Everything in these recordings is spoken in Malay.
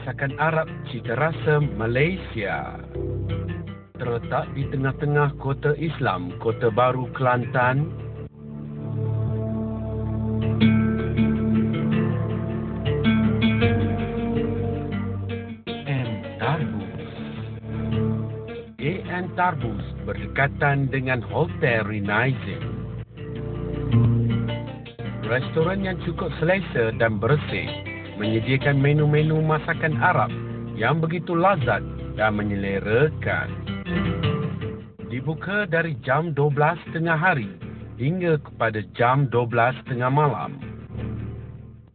masakan Arab cita rasa Malaysia. Terletak di tengah-tengah kota Islam, Kota Baru, Kelantan, AM Tarbus berdekatan dengan Hotel Renaissance. Restoran yang cukup selesa dan bersih, menyediakan menu-menu masakan Arab yang begitu lazat dan menyelerakan. Dibuka dari jam 12 tengah hari hingga kepada jam 12 tengah malam.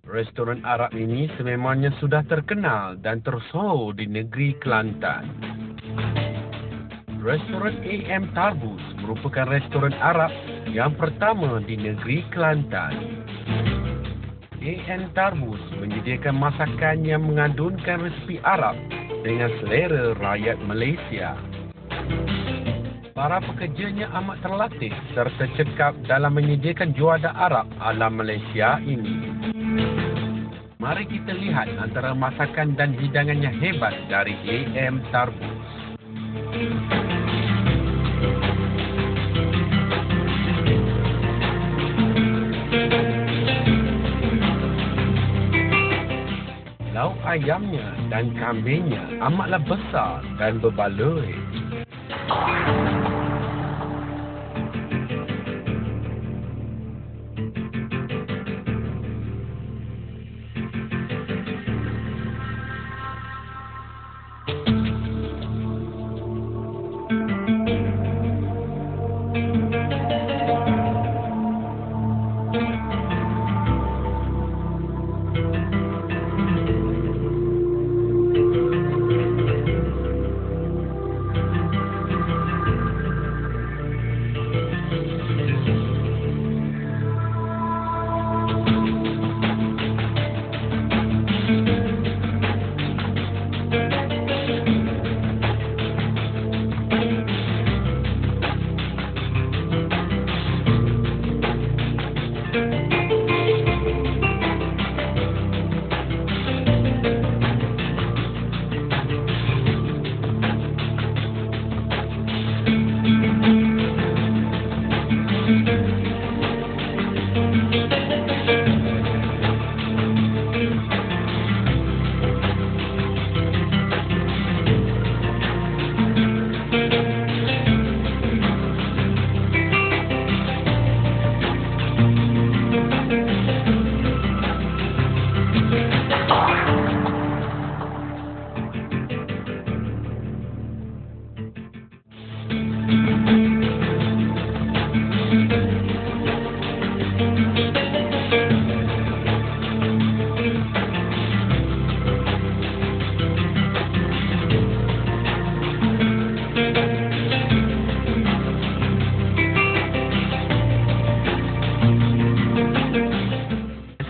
Restoran Arab ini sememangnya sudah terkenal dan tersohor di negeri Kelantan. Restoran AM Tarbus merupakan restoran Arab yang pertama di negeri Kelantan. AM Tarbus menyediakan masakan yang mengandunkan resipi Arab dengan selera rakyat Malaysia. Para pekerjanya amat terlatih serta cekap dalam menyediakan juadah Arab ala Malaysia ini. Mari kita lihat antara masakan dan hidangan yang hebat dari AM Tarbus. Lauk ayamnya dan kambingnya amatlah besar dan berbaloi.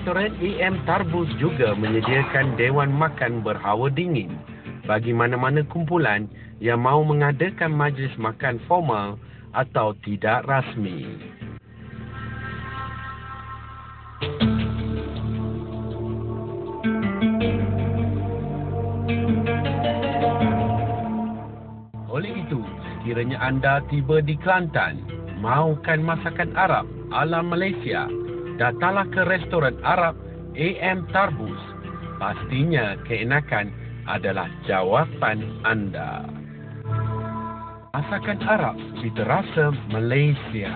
Restoran AM Tarbus juga menyediakan dewan makan berhawa dingin bagi mana-mana kumpulan yang mahu mengadakan majlis makan formal atau tidak rasmi. Oleh itu, sekiranya anda tiba di Kelantan, mahukan masakan Arab ala Malaysia, datanglah ke restoran Arab AM Tarbus. Pastinya keenakan adalah jawapan anda. Masakan Arab cita rasa Malaysia.